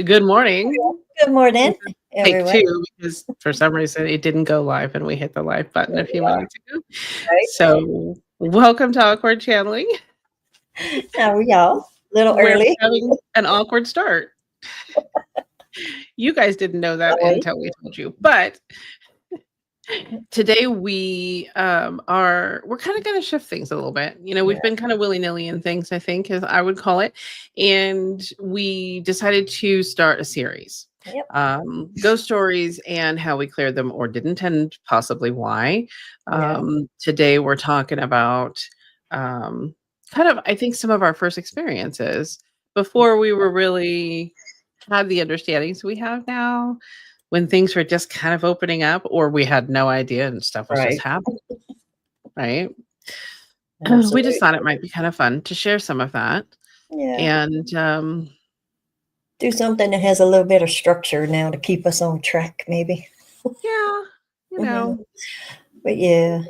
Good morning. Good This morning, is take everyone. 2 because for some reason it didn't go live and we hit the live button Here a we few are, minutes ago. right? So, welcome to Awkward Channeling. How are y'all? Little We're early. having an awkward start. You guys didn't know that Always. until we told you. But today we're kind of going to shift things a little bit. Yeah. We've been kind of willy-nilly in things, I think, as I would call it, and we decided to start a series. Yep. Ghost stories and how we cleared them or didn't, and possibly why. Yeah. Today we're talking about kind of, I think, some of our first experiences before we were really had the understandings we have now, when things were just kind of opening up or we had no idea and stuff was just Right. happening, right? We just Absolutely. thought it might be kind of fun to share some of that. Yeah. And Do something that has a little bit of structure now to keep us on track, maybe. yeah, you know, Mhm. But yeah,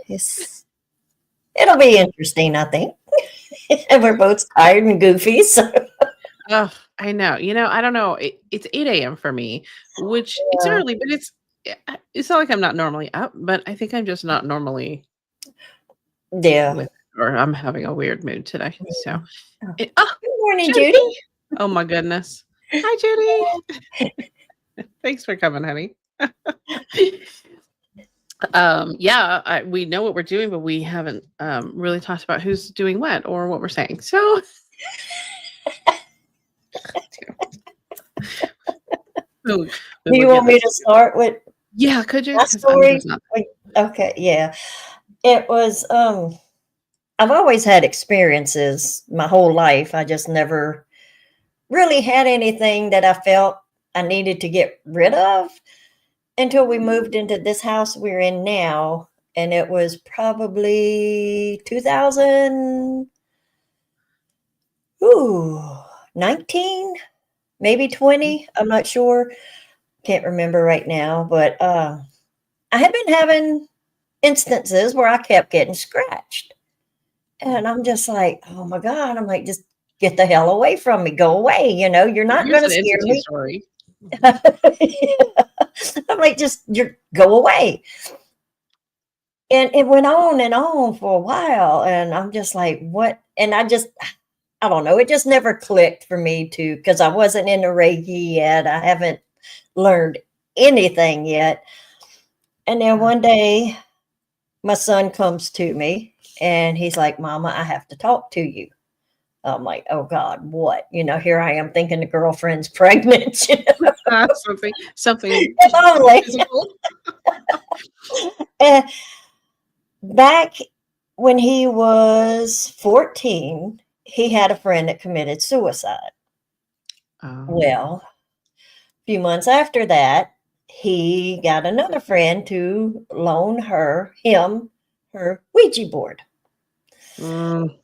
it'll be interesting, I think. And we're both tired and goofy, so oh, I know. I don't know. It's 8 a.m. for me, which it's yeah. early, but it's not like I'm not normally up, but I think I'm just not normally Yeah. with, or I'm having a weird mood today. So, Oh, oh, good morning, Judy. Judy. Oh my goodness. Hi, Judy. Thanks for coming, honey. Yeah, we know what we're doing, but we haven't really talked about who's doing what or what we're saying. So, we Do you will want get me this. to start with Yeah, could you? my Because I'm story? just not. Okay, yeah. It was I've always had experiences my whole life. I just never really had anything that I felt I needed to get rid of until we moved into this house we're in now. And it was probably 2000, 19, maybe 20. I'm not sure. Can't remember right now. But I had been having instances where I kept getting scratched. And I'm just like, oh my God. I'm like, just get the hell away from me. Go away. You're not Here's going to an scare entity me. story. I'm like, just you go away. And it went on and on for a while. And I'm just like, what? And I don't know. It just never clicked for me because I wasn't into Reiki yet. I haven't learned anything yet. And then one day, my son comes to me and he's like, Mama, I have to talk to you. I'm like, oh God, what? Here I am thinking the girlfriend's pregnant. Something If only. physical. And back when he was 14, he had a friend that committed suicide. Um, Well, a few months after that, he got another friend to loan him her Ouija board. mm,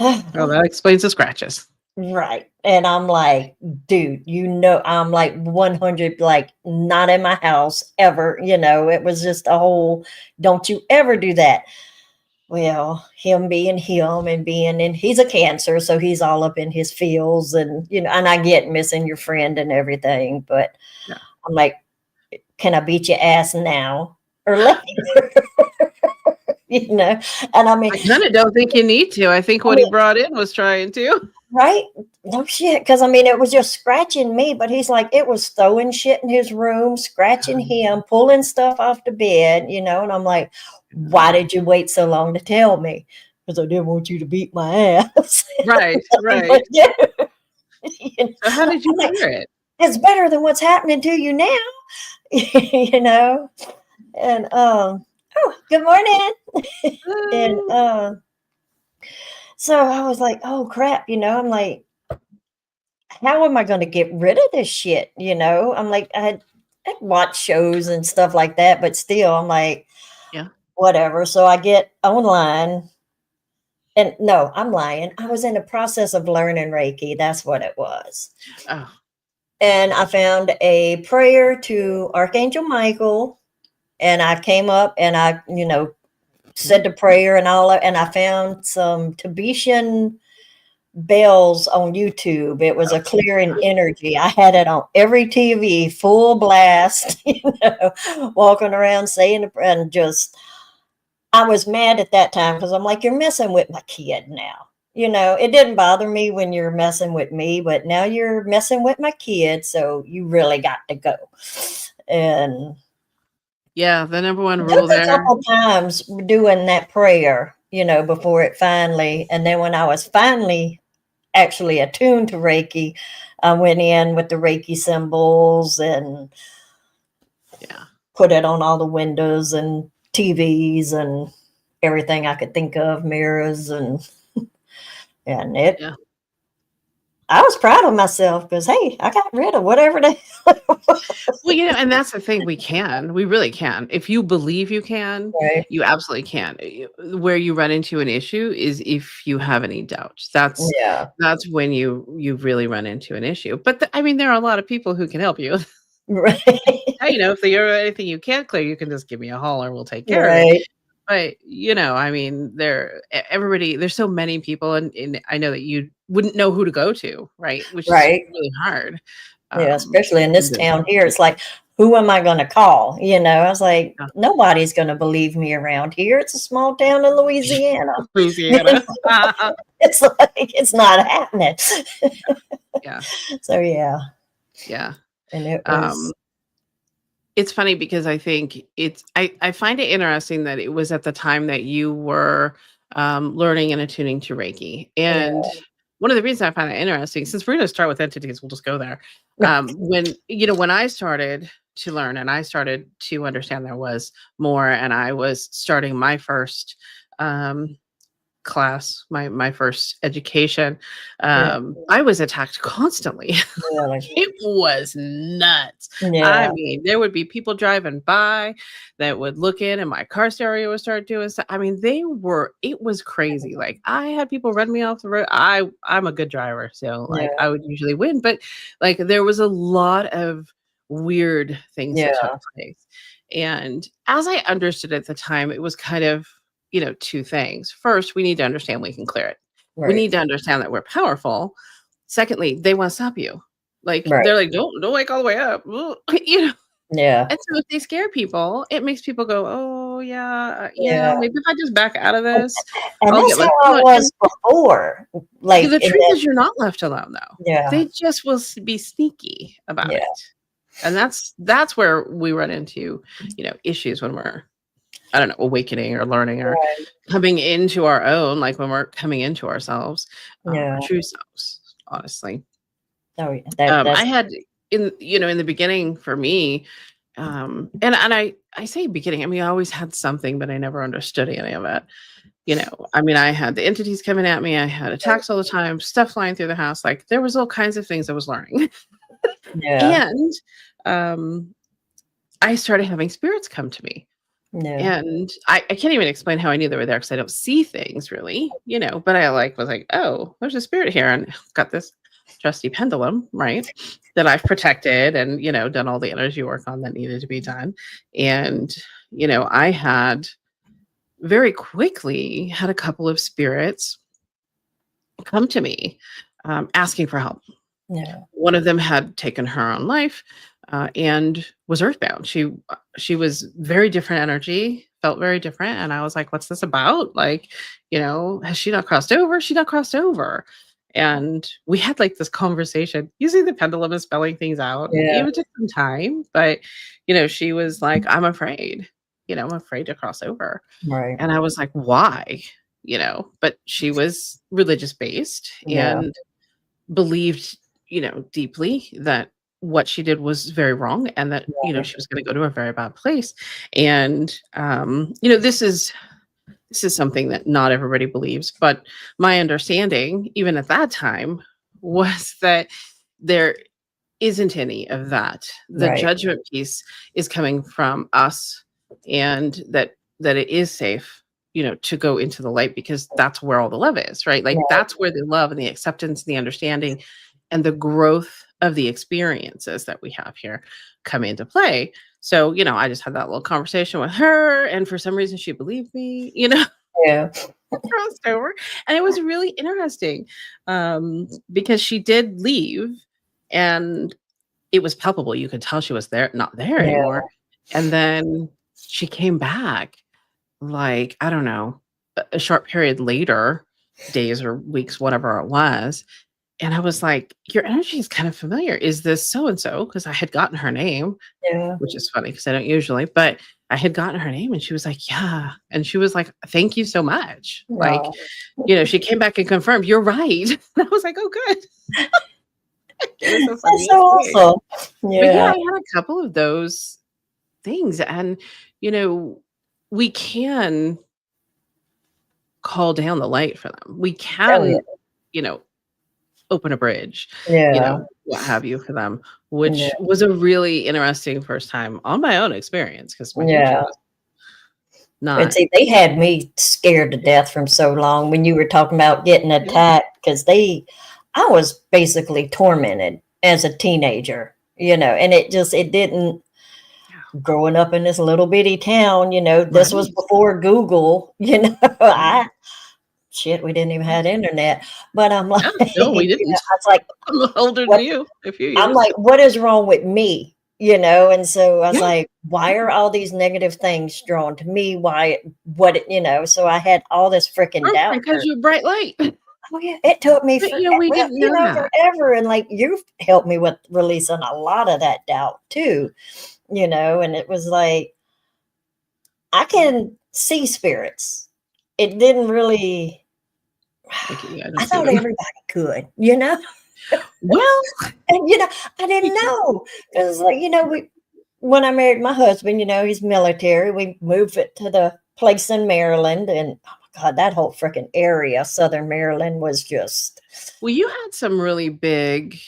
oh, that explains the scratches. Right. And I'm like, dude, I'm like 100, like not in my house ever. It was just a whole, don't you ever do that. Well, him being him and he's a Cancer, so he's all up in his feels and I get missing your friend and everything, but Yeah. I'm like, can I beat your ass now or later? you know, and I mean, I kind of don't think you need to. I think I what he mean, brought in was trying to. right? No shit. Cause I mean, it was just scratching me, but he's like, it was throwing shit in his room, scratching him, pulling stuff off the bed. And I'm like, why did you wait so long to tell me? Because I didn't want you to beat my ass. Right, right. But yeah, So how did you I'm like, clear it? it's better than what's happening to you now. you know? And oh, good morning. And Um, so I was like, oh crap. I'm like, how am I going to get rid of this shit? I'm like, I'd watch shows and stuff like that, but still, I'm like, yeah. whatever. So I get online, and no, I'm lying. I was in the process of learning Reiki. That's what it was. Oh, And I found a prayer to Archangel Michael, and I came up and I said the prayer and all that, and I found some Tibetan bells on YouTube. It was a Okay. clearing energy. I had it on every TV, full blast, walking around saying, and just, I was mad at that time because I'm like, you're messing with my kid now. It didn't bother me when you're messing with me, but now you're messing with my kid. So you really got to go. And Yeah, the number one took rule a there. couple times doing that prayer, before it finally, and then when I was finally actually attuned to Reiki, I went in with the Reiki symbols and Yeah. put it on all the windows and TVs and everything I could think of, mirrors and it. Yeah. I was proud of myself because hey, I got rid of whatever they. Well, and that's the thing, we can. We really can. If you believe you can, Right. you absolutely can. Where you run into an issue is if you have any doubts. Yeah. That's when you really run into an issue. But I mean, there are a lot of people who can help you. Right. Hey, if there's anything you can't clear, you can just give me a holler. We'll take care of it. Right. But I mean, everybody. There's so many people, and I know that you wouldn't know who to go to, right? Which is Right. really hard. Yeah, Um, especially in this town here, it's like, who am I going to call? I was like, yeah. nobody's going to believe me around here. It's a small town in Louisiana. Louisiana. It's like it's not happening. Yeah. So yeah, Yeah. and it Um, was it's funny because I think I find it interesting that it was at the time that you were learning and attuning to Reiki. And yeah, one of the reasons I find it interesting, since we're going to start with entities, we'll just go there. When I started to learn and I started to understand there was more, and I was starting my first um, class, my first education, yeah, I was attacked constantly. really, It was nuts. I yeah, mean, there would be people driving by that would look in and my car stereo would start doing stuff. I mean, it was crazy. Like I had people run me off the road. I'm a good driver, so like yeah, I would usually win, but like there was a lot of weird things that took yeah, place. And as I understood at the time, it was kind of, two things. First, we need to understand we can clear it. We right, need to understand that we're powerful. Secondly, they want to stop you. Like right, they're like, don't wake all the way up. yeah, And so if they scare people, it makes people go, oh yeah, yeah, maybe if I just back out of and, this, and I'll that's get my how I was and before. Like the in truth that, is you're not left alone though. yeah, They just will be sneaky about yeah, it. And that's where we run into, issues when we're, I don't know, awakening or learning or right, coming into our own, like when we're coming into ourselves, our yeah. true selves, honestly. Oh, yeah, that's I had in the beginning for me, and I say beginning, I mean, I always had something, but I never understood any of it. I mean, I had the entities coming at me, I had attacks all the time, stuff flying through the house, like there was all kinds of things I was learning. yeah, And um, I started having spirits come to me. yeah, And I can't even explain how I knew they were there because I don't see things really, but I was like, oh, there's a spirit here. And I've got this trusty pendulum, right? That I've protected and, done all the energy work on that needed to be done. And, I had very quickly had a couple of spirits come to me asking for help. yeah, One of them had taken her own life, and was earthbound. She was very different energy, felt very different, and I was like, "What's this about? Like, has she not crossed over? She not crossed over." And we had like this conversation using the pendulum and spelling things out. And yeah, it took some time, but she was like, "I'm afraid. I'm afraid to cross over." right, And I was like, "Why?" But she was religious based yeah, and believed, deeply that what she did was very wrong and that, right, she was going to go to a very bad place. And, this is something that not everybody believes, but my understanding, even at that time, was that there isn't any of that. The right, judgment piece is coming from us, and that it is safe, to go into the light because that's where all the love is, right? Like right, that's where the love and the acceptance and the understanding and the growth of the experiences that we have here come into play. So, I just had that little conversation with her, and for some reason she believed me. yeah. crossed over, and it was really interesting, because she did leave, and it was palpable. You could tell she was not there Yeah, anymore, and then she came back, like, I don't know, a short period later, days or weeks, whatever it was, and I was like, "Your energy is kind of familiar. Is this so and so?" Because I had gotten her name, yeah, which is funny because I don't usually, but I had gotten her name and she was like, "Yeah." And she was like, "Thank you so much." Like, no, she came back and confirmed, "You're right." And I was like, "Oh, good." It was the that's so funniest thing. awesome. But yeah, I Yeah, had a couple of those things, and, you know, we can call down the light for them. We oh, yeah, can, you know, open a bridge, yeah, what have you for them, yeah, which was a really interesting first time on my own experience because my teacher yeah. was And not. see, they had me scared to death from so long when you were talking about getting Yeah. attacked because I was basically tormented as a teenager, and it didn't, Yeah. growing up in this little bitty town, this was Right. before Google, Mhm. shit, we didn't even have internet, but I'm like, Yeah. No, we didn't. I was like, I'm older than what you, a few I'm years. like, "What is wrong with me?" And so I was Yeah. like, "Why are all these negative things drawn to me? Why so I had all this freaking Oh, doubt because for you're bright light. oh, yeah, it took me But, for we well, didn't know that. forever, and, like, you've helped me with releasing a lot of that doubt too, and it was like, I can see spirits. It didn't really Okay, I I don't see thought them. everybody could. Well, And, I didn't know because, like, we when I married my husband, he's military. We moved it to the place in Maryland, and oh my God, that whole freaking area, Southern Maryland, was just you had some really big,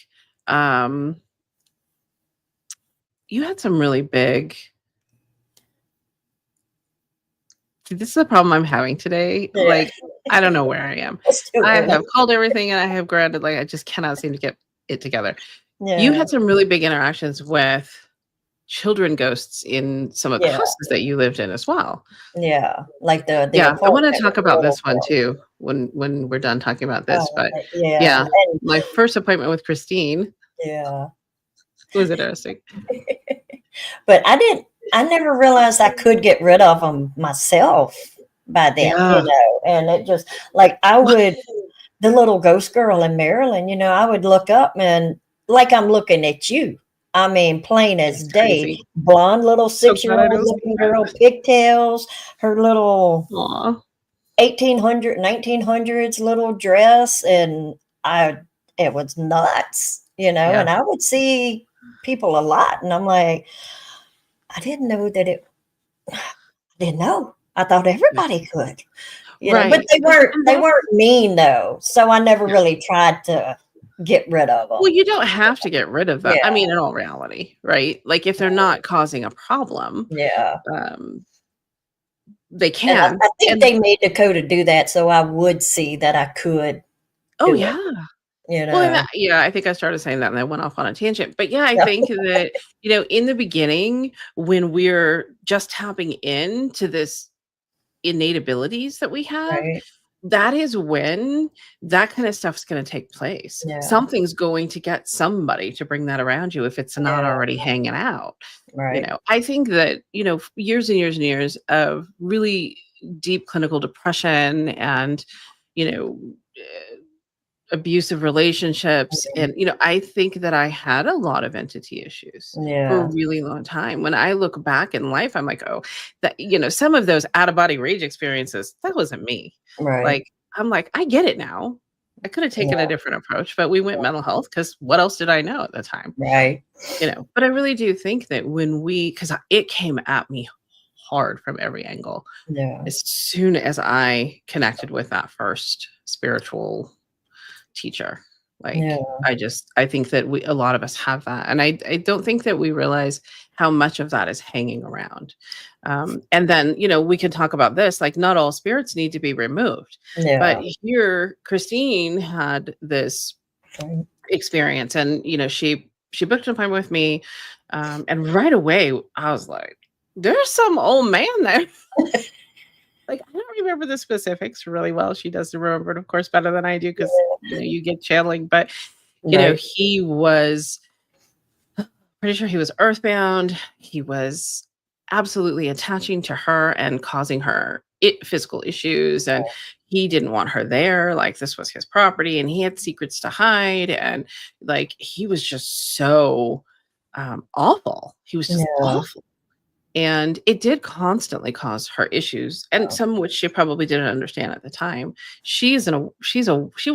um you had some really big see, this is the problem I'm having today. yeah, Like, I don't know where I am. it's too I early. have called everything and I have granted, like, I just cannot seem to get it together. You Yeah, had some really big interactions with children ghosts in some of the yeah, houses that you lived in as well. yeah. Like the Yeah, I wanna apartment talk with about little this one too when we're done talking about this, oh, but yeah, yeah, my first appointment with Christine yeah. was interesting. But I never realized I could get rid of them myself by then, Yeah. and it just like I would the little ghost girl in Maryland, I would look up and like I'm looking at you. I mean, plain as It's day, crazy. blonde little So glad I 6-year-old don't see looking that. girl, pigtails, her little Aw. 1900s little dress, and it was nuts, Yeah. and I would see people a lot, and I'm like, I didn't know that it didn't know. I thought Yeah. everybody could. But Right. they weren't And they that's weren't mean though, so I never yeah. really tried to get rid of Well, them. you don't have to get rid of them. Yeah, I mean, in all reality, right? Like, if they're not causing a problem, yeah, um, they and can. I think And they made Dakota do that so I would see that I could oh, do it, yeah. you Well, and know? yeah, I think I started saying that and I went off on a tangent. But yeah, I think that, in the beginning, when we're just tapping into this innate abilities that we have, Right, that is when that kind of stuff's going to take place. yeah, Something's going to get somebody to bring that around you if it's not yeah, already hanging out. right, I think that, years and years and years of really deep clinical depression and, you know, abusive relationships and I think that I had a lot of entity issues for a yeah, really long time. When I look back in life, I'm like, oh, that some of those out of body rage experiences, that wasn't me. right, Like, I'm like, I get it now. I could have taken a yeah, different approach, but we went mental health because what else did I know at the time? right, But I really do think that when because it came at me hard from every angle yeah, as soon as I connected with that first spiritual teacher. Like, yeah, I think that a lot of us have that. And I don't think that we realize how much of that is hanging around. And then, we can talk about this, like not all spirits need to be removed. But yeah, here, Christine had this right, experience and, she booked an appointment with me. And right away I was like, there's some old man there. like, I don't remember the specifics really well. She does remember it, of course, better than I do because, Yeah. you get channeling, but, Right. he was pretty sure he was earthbound. He was absolutely attaching to her and causing her physical issues, and he didn't want her there. Like, this was his property, and he had secrets to hide, and like he was just so awful. He was just Yeah. awful. And it did constantly cause her issues, and Wow. some which she probably didn't understand at the time. She was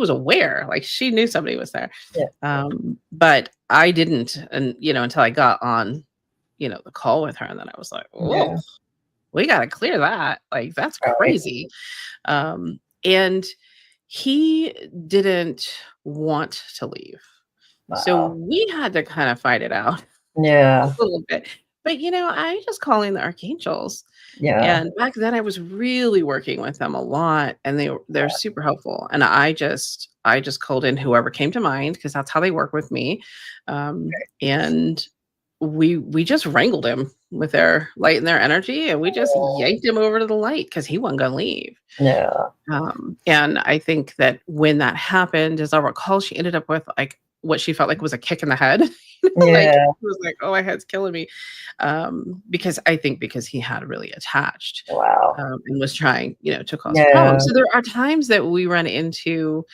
aware, like she knew somebody was there. Yeah. But I didn't, and until I got on, the call with her, and then I was like, "Oh, Yeah. we got to clear that. Like that's Right. crazy." And he didn't want to leave, so Wow. we had to kind of fight it out a Yeah. little bit. But I just call in the archangels. Yeah. And back then I was really working with them a lot, and they're super helpful. And I just called in whoever came to mind because that's how they work with me. And we just wrangled him with their light and their energy, and we just yanked him over to the light because he wasn't gonna leave. Yeah. And I think that when that happened, as I recall, she ended up with like what she felt like was a kick in the head. Like Yeah. it was like, oh, my head's killing me. Because he had really attached Wow. and was trying, to cause a problem. Yeah. So there are times that we run into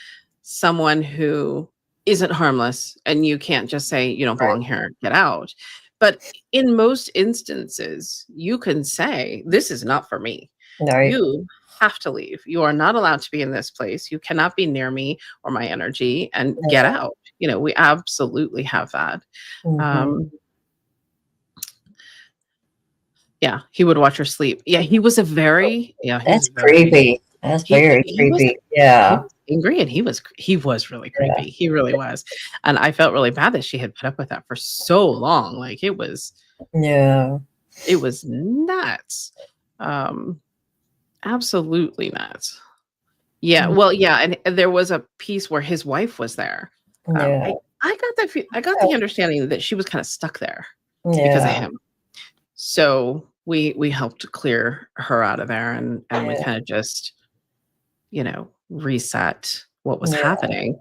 someone who isn't harmless, and you can't just say, you don't Right. belong here, get out. But in most instances, you can say, this is not for me. Right. You have to leave. You are not allowed to be in this place. You cannot be near me or my energy, and get Yeah. out. We absolutely have that. Mhm. Um, yeah, he would watch her sleep. Yeah, he was That's very creepy. That's very he was creepy. Yeah. angry, and he was really Yeah. creepy. He really was. And I felt really bad that she had put up with that for so long. Like Yeah. it was nuts. Um, Absolutely nuts. Yeah, Mm. well, yeah, and there was a piece where his wife was there. Yeah. I got the understanding that she was kinda stuck there because of Yeah. him. So we helped clear her out of there, and we Yeah. kinda just, reset what was Yeah. happening.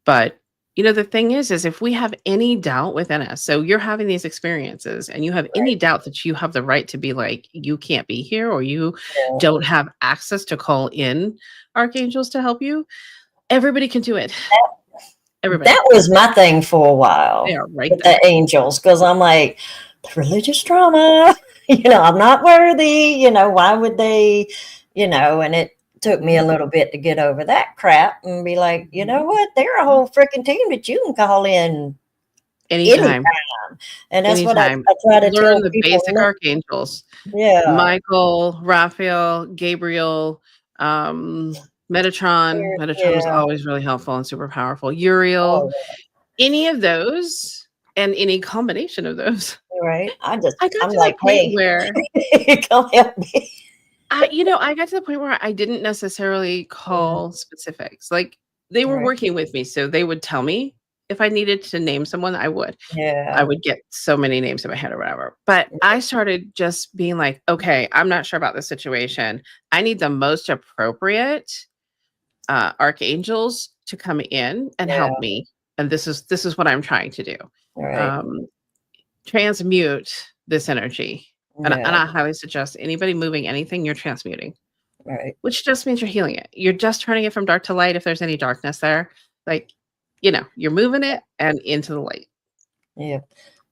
But the thing is if we have any doubt within us, so you're having these experiences and you have any Right. doubt that you have the right to be like, you can't be here, or you Yeah. don't have access to call in archangels to help you, everybody can do it. That Everybody. was my thing for a They while are right with the there. angels, because I'm like, the religious trauma, I'm not worthy, why would they, and it took me a Mhm. little bit to get over that crap and be like, you know Mhm. what, they're a whole freaking team that you can call in anytime. Anytime. And that's what Anytime. I try to Learn tell the people. basic archangels. Yeah. Michael, Raphael, Gabriel, Metatron. Metatron was Yeah. always really helpful and super powerful. Uriel, Oh, any of those and any combination of those. right. I got I'm to the like, point hey, where come help me. I got to the point where I didn't necessarily Yeah. call specifics. Like they were Right. working with me, so they would tell me if I needed to name someone, I would. I Yeah. would get so many names in my head or whatever. But I started just being like, okay, I'm not sure about this situation. I need the most appropriate archangels to come in and help Yeah. me. And this is what I'm trying to do. Right. Um, Transmute this energy. And Yeah. I highly suggest anybody moving anything, you're transmuting, Right. which just means you're healing it. You're just turning it from dark to light if there's any darkness there. Like, you're moving it and into the light. Yeah.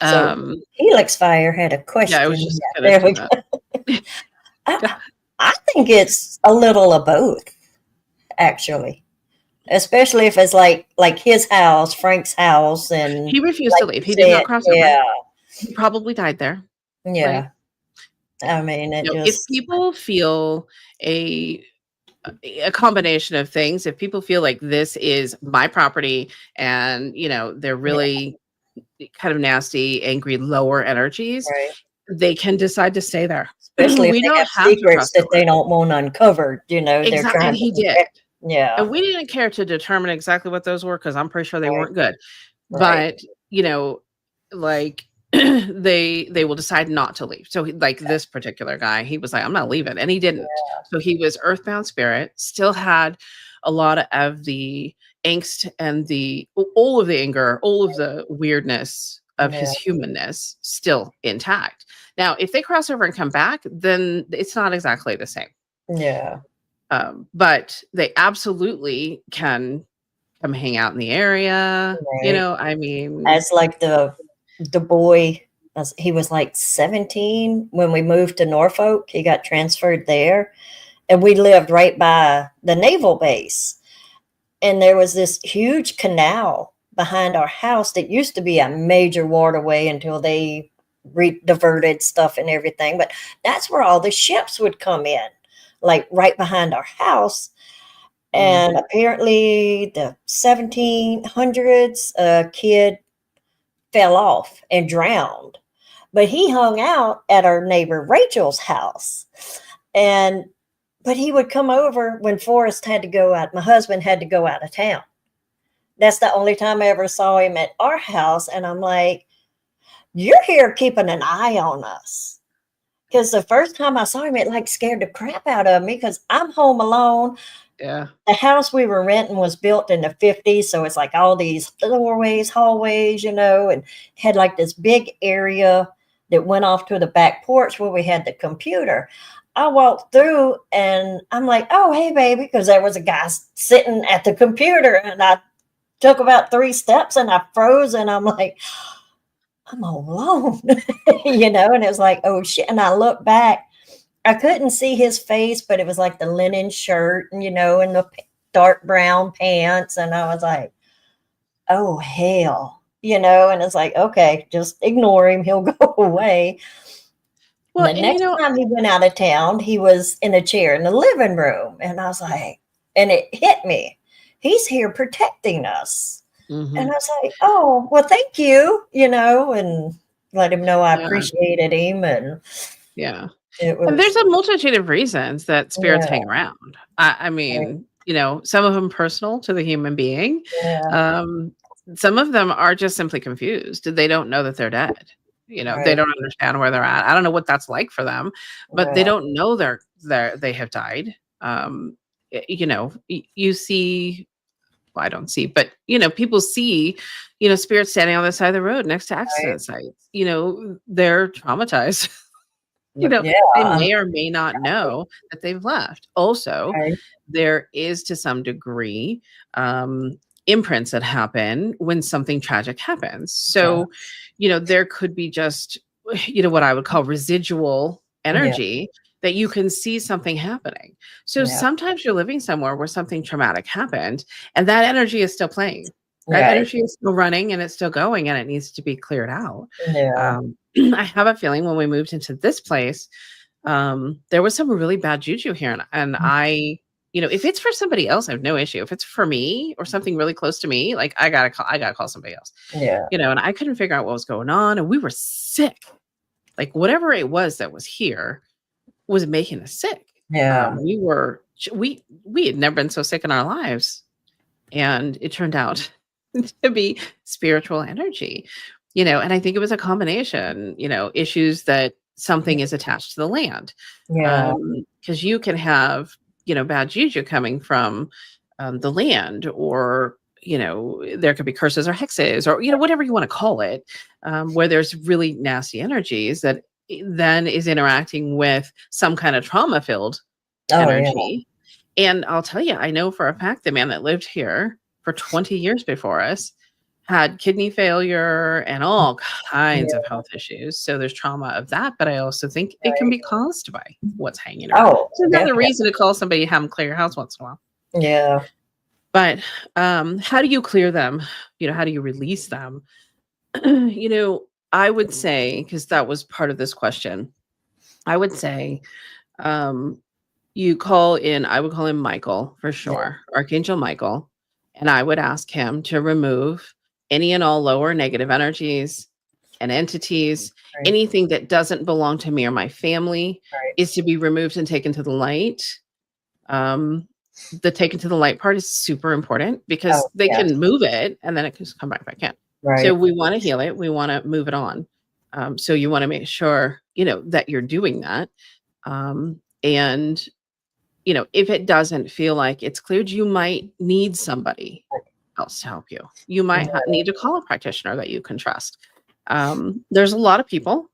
So Um, Helix Fire had a yeah, I was question. just Yeah, gonna there do we that. go. I, I think it's a little of both, actually. Especially if it's like his house, Frank's house, and He refused like to leave. you He did said, not cross over. yeah, He probably died there, right? yeah. I mean, it If just people feel a a combination of things, if people feel like this is my property and, they're yeah, really kind of nasty, angry, lower energies, right. they can decide to stay there. Especially if We they don't have have to secrets cross that over. they don't want uncovered. They're Exactly, trying and to he did. protect. Yeah, And we didn't care to determine exactly what those were because I'm pretty sure they right, weren't good. right. But, like, they will decide not to leave. So like this particular guy, he was like, I'm not leaving, and he didn't. So he was earthbound spirit, still had a lot of the angst and the all of the anger, all of the weirdness of Yeah. his humanness still intact. Now, if they cross over and come back, then it's not exactly the same. Yeah. But they absolutely can come hang out in the area. Right. I mean, As like the boy, he was like 17 when we moved to Norfolk. He got transferred there, and we lived right by the naval base. And there was this huge canal behind our house that used to be a major waterway until they diverted stuff and everything. But that's where all the ships would come in, like right behind our house. And apparently, the 1700s, a kid fell off and drowned. But he hung out at our neighbor Rachel's house. And but he would come over when Forrest had to go out. My husband had to go out of town. That's the only time I ever saw him at our house. And I'm like, you're here keeping an eye on us. Because the first time I saw him, it like scared the crap out of me because I'm home alone. yeah. The house we were renting was built in the 50s. So it's like all these doorways, hallways, and had like this big area that went off to the back porch where we had the computer. I walked through and I'm like, oh, hey, baby, because there was a guy sitting at the computer. And I took about 3 steps and I froze. And I'm like, I'm all alone, and it was like, oh, shit. And I looked back. I couldn't see his face, but it was like the linen shirt, and the dark brown pants. And I was like, oh, hell, and it's like, okay, just ignore him. He'll go away. Well, The next time he went out of town, he was in a chair in the living room. And I was like, and it hit me. He's here protecting us. And I was like, oh, well, thank you, and let him know I appreciated him. And yeah. it was, And there's a multitude of reasons that spirits hang around. I mean, some of them personal to the human being. yeah, Some of them are just simply confused. They don't know that they're dead. They right, don't understand where they're at. I don't know what that's like for them, but they yeah, don't know they have died. You see, well, I don't see, but people see, spirits standing on the side of the road next to right, accident sites. They're traumatized. yeah, They may or may not know that they've left. Also, right, there is to some degree imprints that happen when something tragic happens. yeah, So, there could be just, what I would call residual yeah, energy that you can see something happening. So yeah, sometimes you're living somewhere where something traumatic happened and that energy is still playing. That right, energy is still running and it's still going and it needs to be cleared out. yeah, I have a feeling when we moved into this place, there was some really bad juju here. And I, if it's for somebody else, I have no issue. If it's for me or something really close to me, like I gotta call somebody else, yeah, and I couldn't figure out what was going on. And we were sick. Like whatever it was that was here was making us sick. yeah, We had never been so sick in our lives. And it turned out to be spiritual energy, and I think it was a combination, issues that something is attached to the land. yeah, Because you can have, bad juju coming from the land, or, there could be curses or hexes or, whatever you want to call it, where there's really nasty energies that then is interacting with some kind of trauma filled oh, yeah, energy. And I'll tell you, I know for a fact the man that lived here for 20 years before us had kidney failure and all kinds of yeah, health issues. So there's trauma of that, but I also think it can right. be caused by what's hanging around. Oh, It's another definitely, reason to call somebody, have them clear your house once in a while. yeah, But how do you clear them? How do you release them? I would say, because that was part of this question, I would say um, I would call him Michael for yeah, sure, Archangel Michael. And I would ask him to remove any and all lower negative energies and entities. right, Anything that doesn't belong to me or my family right. is to be removed and taken to the light. Um, the taken to the light part is super important because Oh, they yes, can move it and then it can just come back in. So right, we want to heal it. We want to move it on. So you want to make sure, that you're doing that. And, if it doesn't feel like it's cleared, you might need somebody else to help you. You might need to call a practitioner that you can trust. There's a lot of people,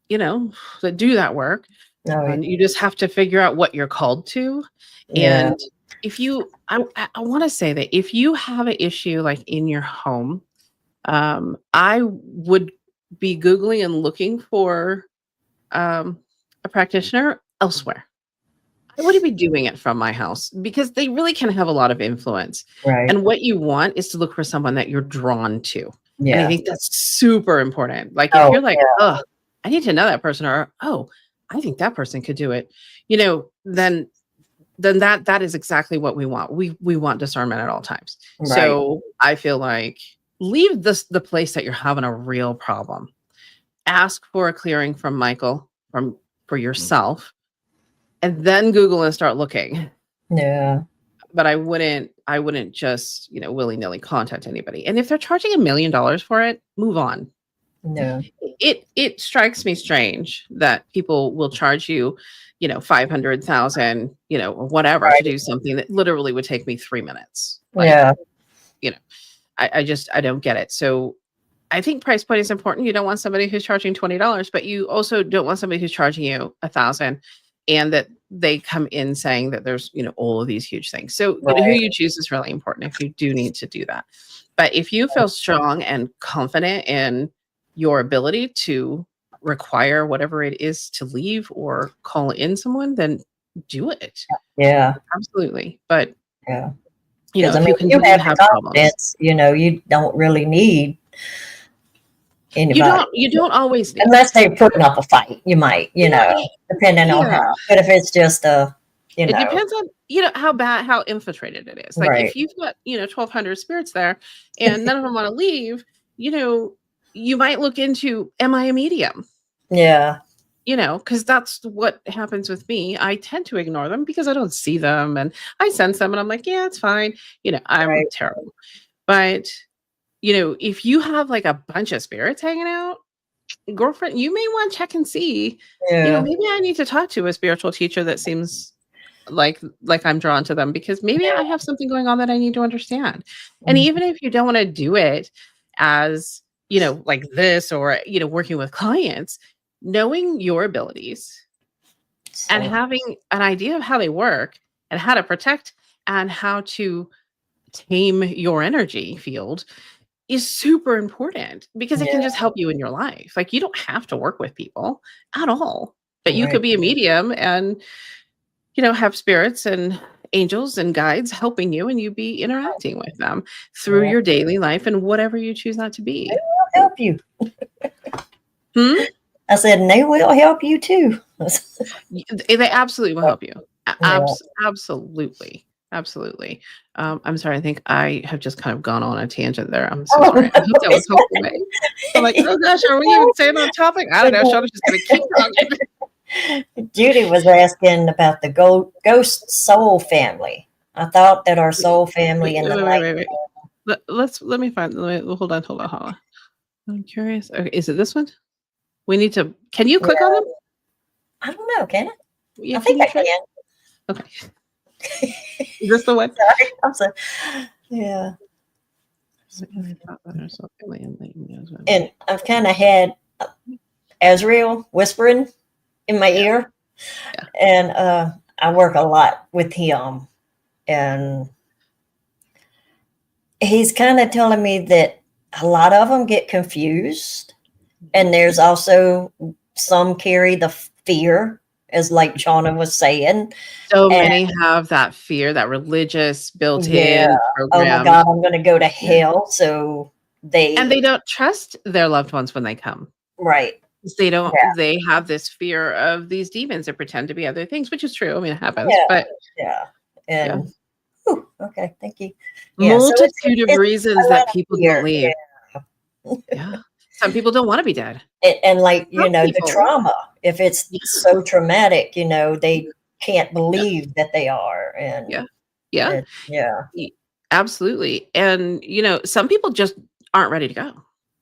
that do that work. No, You just have to figure out what you're called to. yeah, And if you, I want to say that if you have an issue like in your home, I would be Googling and looking for a practitioner elsewhere. I wouldn't be doing it from my house because they really can have a lot of influence. right. And what you want is to look for someone that you're drawn to. And I Yeah. think that's super important. Like if Oh, you're like, yeah, oh, I need to know that person, or oh, I think that person could do it, then that is exactly what we want. We want discernment at all times. right. So I feel like leave the place that you're having a real problem. Ask for a clearing from Michael for yourself, and then Google and start looking. Yeah, But I wouldn't just, willy-nilly contact anybody. And if they're charging $1 million for it, move on. no, It strikes me strange that people will charge you, 500,000, or whatever to right. do something that literally would take me 3 minutes. Like, Yeah, you know, I don't get it. So I think price point is important. You don't want somebody who's charging $20, but you also don't want somebody who's charging you 1,000 and that they come in saying that there's, all of these huge things. So, who right. you choose is really important if you do need to do that. But if you feel strong and confident in your ability to require whatever it is to leave or call in someone, then do it. Yeah, Absolutely. But, yeah. Because I if mean, you you continue to have the have problems, confidence, you don't really need you anybody don't you don't always need unless they're putting up a fight. You might, yeah, depending on yeah. how. But if it's just It depends on, how infiltrated it is. Like right. if you've got, 1,200 spirits there and none of them want to leave, you know, you might look into, am I a medium? Yeah, Because that's what happens with me. I tend to ignore them because I don't see them and I sense them and I'm like, yeah, it's fine. I'm right. terrible. But, if you have like a bunch of spirits hanging out, girlfriend, you may want to check and see, Yeah, maybe I need to talk to a spiritual teacher that seems like I'm drawn to them because maybe I yeah. have something going on that I need to understand. And Mhm. even if you don't want to do it as, like this or, working with clients, knowing your abilities and So, having an idea of how they work and how to protect and how to tame your energy field is super important because it can yeah, just help you in your life. Like you don't have to work with people at all, but you right. could be a medium and have spirits and angels and guides helping you and you be interacting with them through Yeah, your daily life and whatever you choose not to be. they'll help you. Hmm? I said, and they will help you too. They absolutely will help you. Yeah. Absolutely. Absolutely. I'm sorry. I think I have just kind of gone on a tangent there. I'm so Oh, sorry. I hope that was helpful. Babe. I'm like, oh gosh, are we even staying on topic? I don't know. Shonda's just going to keep talking. Judy was asking about the ghost soul family. I thought that our soul family Wait, in wait, the wait, wait, light. wait, wait. Let me find. Hold on. I'm curious. Okay, is it this one? We need to. Can you click on Yeah, them? I don't know, can I? Yeah, I can think you I try? can. Okay. Is this the one? Sorry. Yeah. And I've kind of had Azrael whispering in my Yeah, ear, yeah. and I work a lot with him, and he's kind of telling me that a lot of them get confused, and there's also some carry the fear, as like Shauna was saying, So and many have that fear, that religious yeah, built-in oh my programmed. God, I'm going to go to Yeah. hell. So And they, they don't trust their loved ones when they come. right, 'Cause they don't yeah, they have this fear of these demons that pretend to be other things, which is true. I mean, it happens, yeah, but yeah, yeah. and whew, okay, thank you. Yeah, so Multitude of it's reasons a lot that of people don't fear, leave. yeah. Yeah. Some people don't wanna be dead. And like, Some the people trauma, if it's yeah, so traumatic, they can't believe that they are, and yeah, yeah. yeah, Y Absolutely, and, some people just aren't ready to go.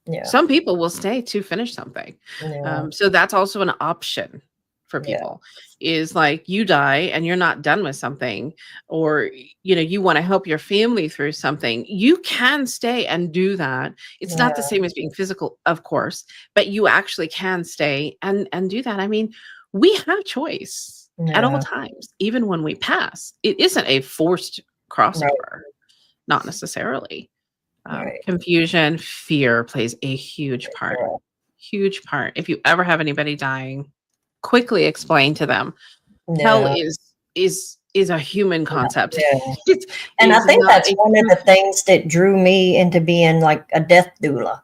Yeah. Some people will stay to finish something. Yeah. So that's also an option for Yeah. people, is like you die and you're not done with something, or you want to help your family through something, you can stay and do that. It's not the Yeah. same as being physical, of course, but you actually can stay and do that. I mean, we have choice at all Yeah. times, even when we pass. It isn't a forced Right. crossover, not necessarily. Right. Confusion, fear plays a huge part. Correct. Huge part. If you ever have anybody dying, quickly explain to them hell Yeah. is a human concept. Yeah. It And I is think not that's a one of the things that drew me into being like a death doula,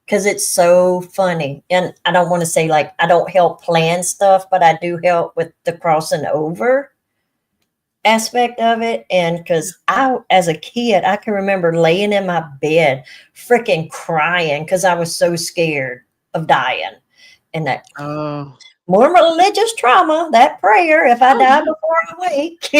because it's so funny. And I don't want to say like I don't help plan stuff, but I do help with the crossing over aspect of it. And because as a kid, I can remember laying in my bed, freaking crying because I was so scared of dying. And that oh. more religious trauma, that prayer, if I Oh, die yeah. before I wake,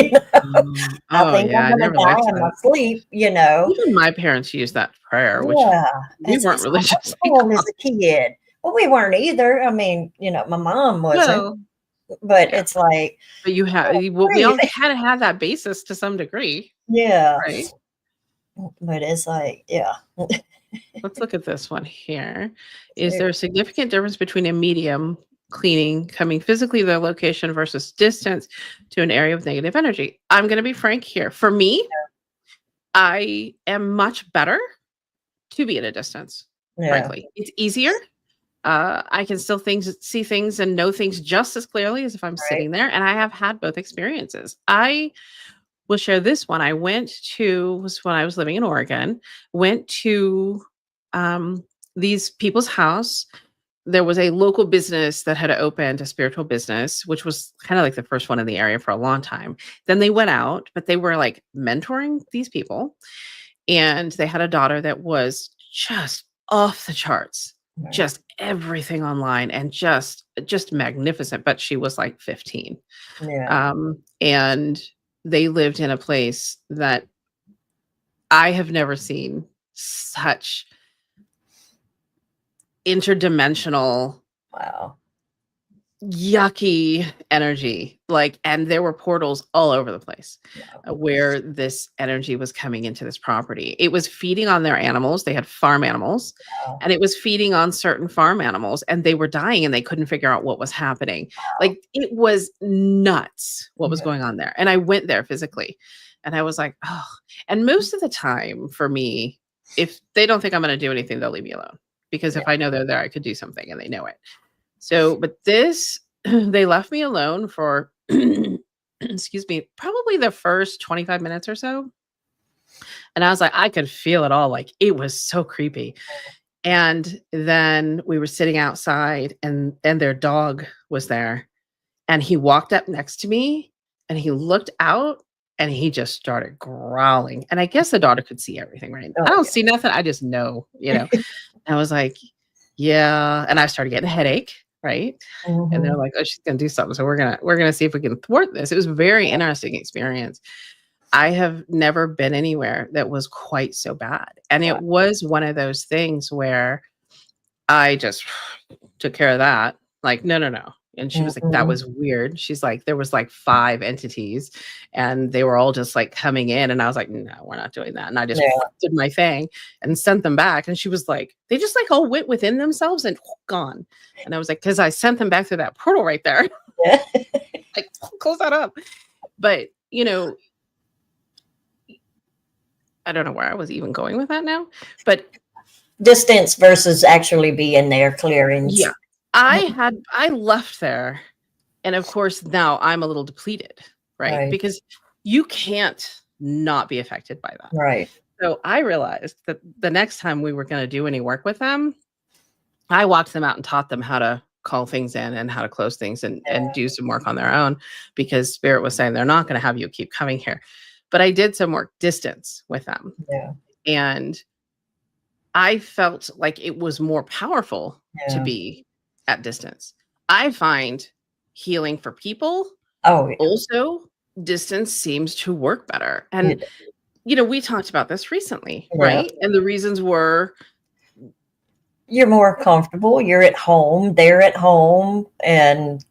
I Oh, think yeah, I'm I going to never die liked in my that. sleep. Even my parents used that prayer, which Yeah, we weren't it's religious at awful as all. a kid. Well, we weren't either. I mean, my mom wasn't, Well, but yeah, it's like, but you have oh, well, we breathe. all kinda have that basis to some degree, Yeah, right? but it's like, yeah. Let's look at this one here. Is there a significant difference between a medium cleaning coming physically to their location versus distance to an area of negative energy? I'm going to be frank here. For me, I am much better to be at a distance, Yeah, frankly. It's easier. I can still see things and know things just as clearly as if I'm right. sitting there. And I have had both experiences. I will share this one. I went to was when I was living in Oregon, went to um, these people's house. There was a local business that had opened, a spiritual business, which was kind of like the first one in the area for a long time. Then they went out, but they were like mentoring these people. And they had a daughter that was just off the charts, Right. just everything online and just magnificent. But she was like 15. Yeah. And they lived in a place that I have never seen such interdimensional, Wow. yucky energy. Like, and there were portals all over the place Wow. where this energy was coming into this property. It was feeding on their animals. They had farm animals, Wow. and it was feeding on certain farm animals, and they were dying and they couldn't figure out what was happening. Like, it was nuts what was Yeah. going on there. And I went there physically and I was like, oh, and most of the time for me, if they don't think I'm going to do anything, they'll leave me alone. Because if I know they're there, I could do something and they know it. So, but this, they left me alone for, excuse me, probably the first 25 minutes or so. And I was like, I could feel it all. Like, it was so creepy. And then we were sitting outside and their dog was there. And he walked up next to me and he looked out and he just started growling. And I guess the daughter could see everything, right? I Oh, don't yeah. see nothing. I just know. I was like, yeah. And I started getting a headache, right? And they're Mhm. like, oh, she's gonna do something. So we're gonna see if we can thwart this. It was a very interesting experience. I have never been anywhere that was quite so bad. And Wow. it was one of those things where I just took care of that. Like, no, no, no. And she was like, that Mhm. was weird. She's like, there was like 5 entities and they were all just like coming in. And I was like, no, we're not doing that. And I just Yeah. did my thing and sent them back. And she was like, they just like all went within themselves and gone. And I was like, because I sent them back through that portal right there. Yeah. Like, close that up. But, I don't know where I was even going with that now. But Distance versus actually being there, clearings. yeah, I left there. And of course, now I'm a little depleted, right? Right. Because you can't not be affected by that. Right. So I realized that the next time we were going to do any work with them, I walked them out and taught them how to call things in and how to close things and do some work on their own, because Spirit was saying they're not going to have you keep coming here. But I did some work distance with them. Yeah. And I felt like it was more powerful to Yeah. be at distance. I find healing for people Oh, yeah. also, distance seems to work better. And, we talked about this recently, Yeah. right? And the reasons were you're more comfortable. You're at home. They're at home, and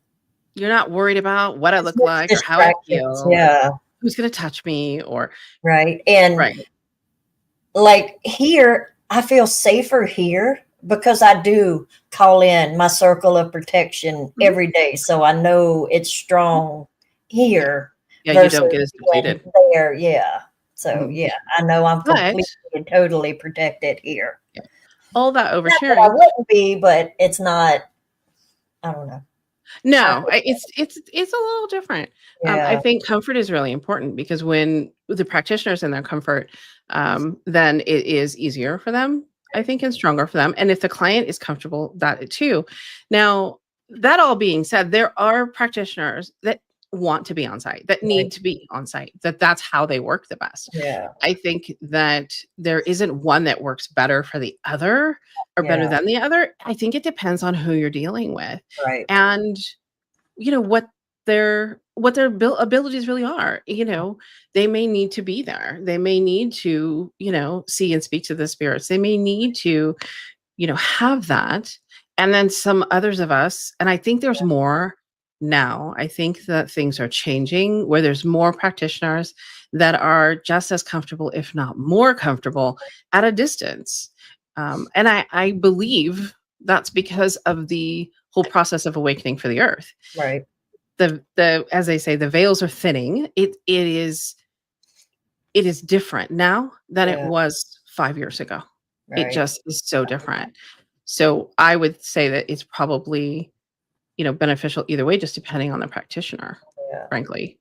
You're not worried about what I it's look less like or how I distractions. feel or Yeah, who's gonna touch me or right. And right. like here, I feel safer here because I do call in my circle of protection Mhm. every day. So I know it's strong Yeah. here Yeah, you versus don't get as when depleted. there. Yeah. So Mhm. yeah, I know I'm But completely and totally protected here. yeah, all that Not that I oversharing. wouldn't be, but it's not, I don't know. I No, think, it's a little different. I yeah, think comfort is really important because when the practitioner's in their comfort, then it is easier for them, I think, and stronger for them. And if the client is comfortable, that too. Now, that all being said, there are practitioners that want to be on site, that right. need to be on site, that's how they work the best. Yeah, I think that there isn't one that works better for the other or better yeah, than the other. I think it depends on who you're dealing with right. and what their abilities really are. They may need to be there, they may need to see and speak to the spirits, they may need to have that. And then some others of us, and I think there's more now, I think that things are changing where there's more practitioners that are just as comfortable, if not more comfortable, at a distance. And I believe that's because of the whole process of awakening for the earth. Right. The As they say, the veils are thinning. It is different now than it Yeah, was 5 years ago. It right. just is so different. So I would say that it's probably beneficial either way, just depending on the practitioner. Yeah, Frankly,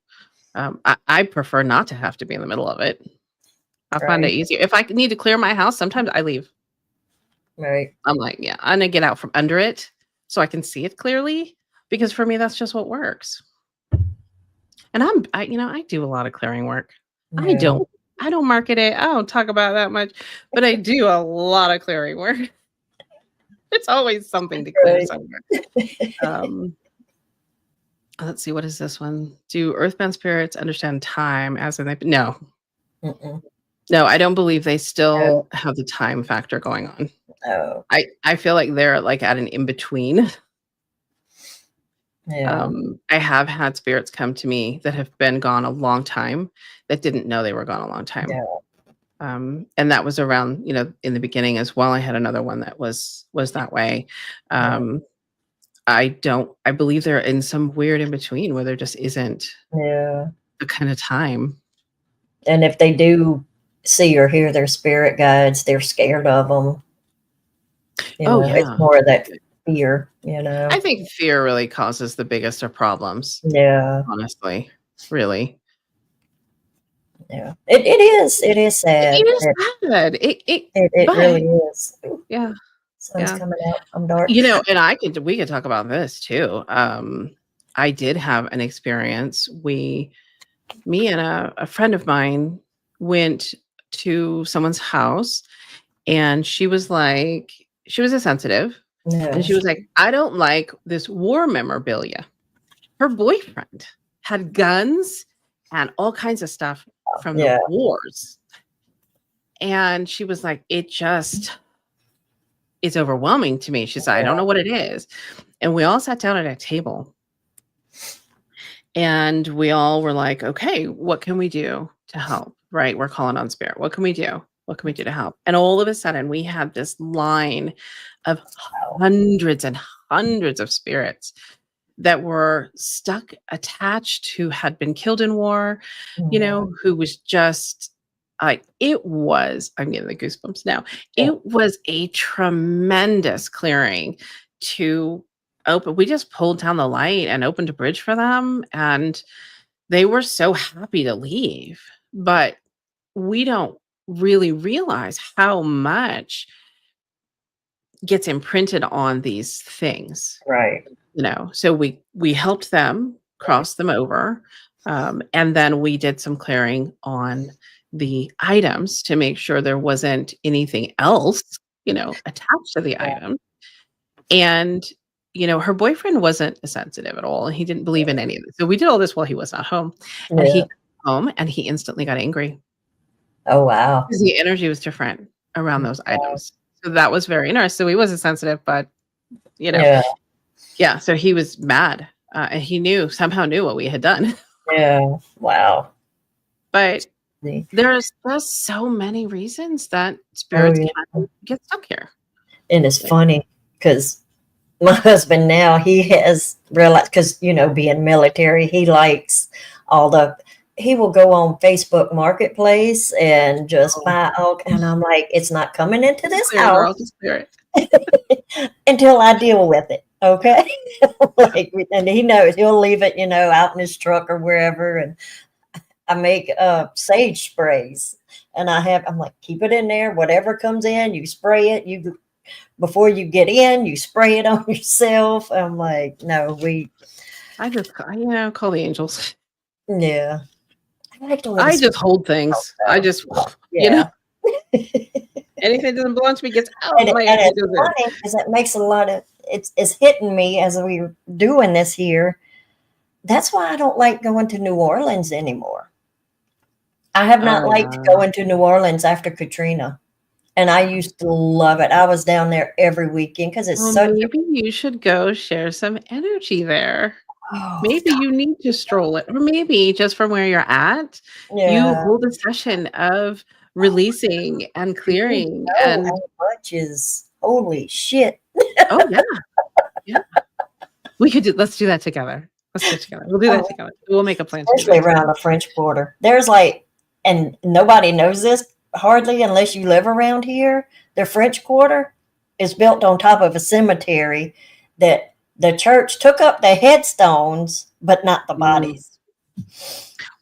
I prefer not to have to be in the middle of it. I find it right. easier if I need to clear my house. Sometimes I leave. Right. I'm like, yeah, I'm gonna get out from under it so I can see it clearly because for me that's just what works. And I do a lot of clearing work. I Yeah, don't I don't market it. I don't talk about that much, but I do a lot of clearing work. It's always something to clear right. somewhere. Um, let's see, what is this one? Do earthbound spirits understand time as in they no. Mm-mm. No, I don't believe they No, still have the time factor going on. no. I feel like they're like at an in between. Yeah, I have had spirits come to me that have been gone a long time that didn't know they were gone a long time. yeah, And that was around, in the beginning as well. I had another one that was that way. yeah, Um, I believe they're in some weird in between where there just isn't yeah. the kind of time. And if they do see or hear their spirit guides, they're scared of them. Oh It's yeah. more of that fear, I think fear really causes the biggest of problems, Yeah, honestly. Really. yeah. It is It sad. is sad. It But really is. Ooh, yeah, sun's yeah. coming out. I'm dark. And we could talk about this too. I did have an experience. Me and a friend of mine went to someone's house and she was a sensitive and Yeah, she was like, I don't like this war memorabilia. Her boyfriend had guns and all kinds of stuff from the yeah, wars. And she was like, it's overwhelming to me. She said, I don't yeah, know what it is. And we all sat down at a table and we all were like, okay, what can we do to help? Right? We're calling on spirit. What can we do? What can we do to help? And all of a sudden, we had this line of hundreds and hundreds of spirits that were stuck, attached, who had been killed in war, yeah, who was just like, I'm getting the goosebumps now. yeah, It was a tremendous clearing to open. We just pulled down the light and opened a bridge for them. And they were so happy to leave. But we don't really realize how much gets imprinted on these things. right, So we helped them right, cross them over, and then we did some clearing on the items to make sure there wasn't anything else, attached to the yeah, item. And her boyfriend wasn't sensitive at all, and he didn't believe in any of this. So we did all this while he was not home, and he yeah. came home and he instantly got angry Oh, wow. because the energy was different around those Wow. items. So that was very interesting. So he wasn't sensitive, but you know, Yeah. yeah. So he was mad, and he somehow knew what we had done. Yeah. Wow. But See? there's just so many reasons that Oh, spirits yeah. can get stuck here. And it's Like, funny because my husband now, he has realized, because, being military, he likes all he will go on Facebook Marketplace and just oh, buy all, and I'm like, it's not coming into just this clear it, house girl. Just clear it. until I deal with it. Okay. Like, and he knows he'll leave it, out in his truck or wherever. And I make sage sprays, and I'm like, keep it in there. Whatever comes in, you spray it. Before you get in, you spray it on yourself. I'm like, no, I just, call the angels. yeah. I like the way the I just spirit hold things. I though. just, you know, Yeah. anything that doesn't belong to me gets out. And, My and energy it's goes in. funny because it makes a lot of it's hitting me as we were doing this here. That's why I don't like going to New Orleans anymore. I have Oh not liked yeah. going to New Orleans after Katrina. And I used to love it. I was down there every weekend because it's Well, such a maybe you should go share some energy there. oh, Maybe you need to stroll it, or maybe just from where you're at, you yeah. hold a session of releasing and Do you clearing know and how much is holy shit? oh yeah, yeah. Let's do that together. Let's do it together. We'll do that Oh, together. We'll make a plan to do especially that together. around the French Quarter. There's like, and nobody knows this hardly unless you live around here. The French Quarter is built on top of a cemetery that the church took up the headstones, but not the Mm. bodies.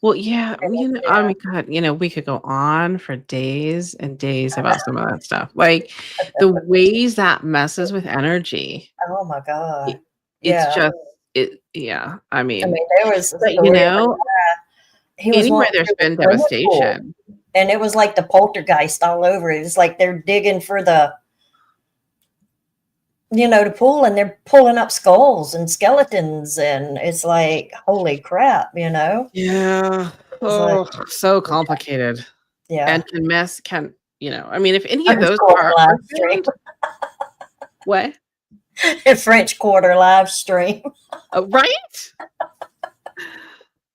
Well, yeah, I Yeah. mean, God, we could go on for days and days about some of that stuff. Like the ways that messes with energy. Oh my It, God. it's Yeah. just yeah. I I mean, mean, there was a but story of a guy, he was anywhere wanting there's to do a been swimming pool, devastation. and it was like the poltergeist all over it. It's like they're digging for the pool, and they're pulling up skulls and skeletons, and it's like, holy crap. Yeah. It's like, Oh, so complicated. yeah. And I mean, if any of French those Quarter are live stream. found, what? French Quarter live stream. Right?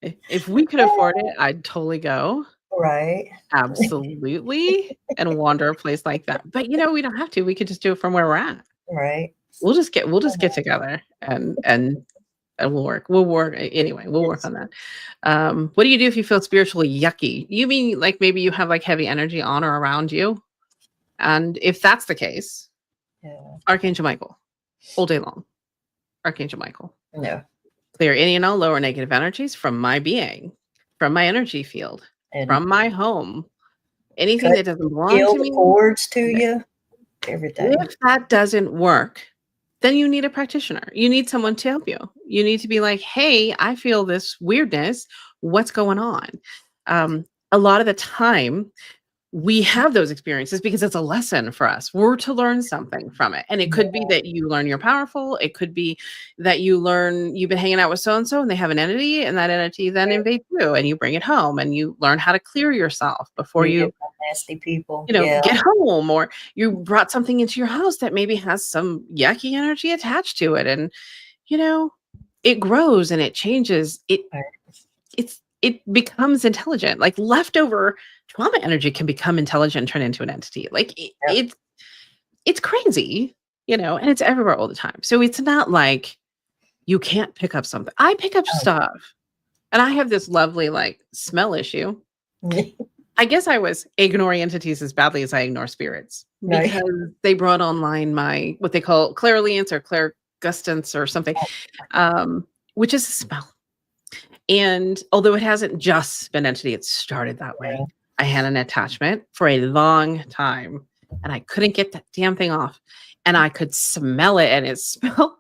If we could afford it, I'd totally go. Right. Absolutely. And wander a place like that. But we don't have to. We could just do it from where we're at. Right. We'll just get together and we'll work anyway. We'll work It's on that. What do you do if you feel spiritually yucky? You mean like maybe you have like heavy energy on or around you? And if that's the case, yeah. Archangel Michael, all day long. Archangel Michael. No. Clear any and all lower negative energies from my being, from my energy field, And from my home. Anything cut, that doesn't belong kill to the me. cords to you. Everything. If that doesn't work, then you need a practitioner. You need someone to help you. You need to be like, hey, I feel this weirdness. What's going on? A lot of the time, we have those experiences because it's a lesson for us. We're to learn something from it. And it could be that you learn you're powerful. It could be that you learn you've been hanging out with so and so and they have an entity, and that entity then invades you and you bring it home and you learn how to clear yourself before You you get nasty people. Yeah. get home, or you brought something into your house that maybe has some yucky energy attached to it. And, you know, it grows and it changes. It becomes intelligent. Like leftover trauma energy can become intelligent and turn into an entity. Like Yep. it's crazy, and it's everywhere all the time. So it's not like you can't pick up something. I pick up Oh, stuff, and I have this lovely like smell issue. I guess I was ignoring entities as badly as I ignore spirits no. because they brought online my what they call clairalience or clairgustance or something, which is a smell. And although it hasn't just been entity, it started that way. Yeah. I had an attachment for a long time and I couldn't get that damn thing off. And I could smell it, and it smelled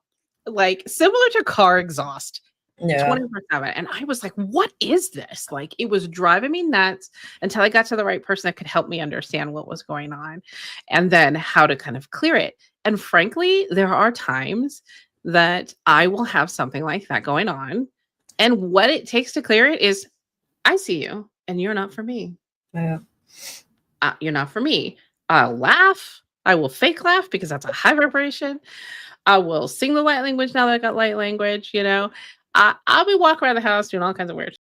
like similar to car exhaust Yeah. 24/7. And I was like, what is this? Like it was driving me nuts until I got to the right person that could help me understand what was going on and then how to kind of clear it. And frankly, there are times that I will have something like that going on. And what it takes to clear it is I see you and you're not for me. Yeah. You're not for me. I'll laugh. I will fake laugh because that's a high vibration. I will sing the light language now that I got light language, you know? I'll be walking around the house doing all kinds of weird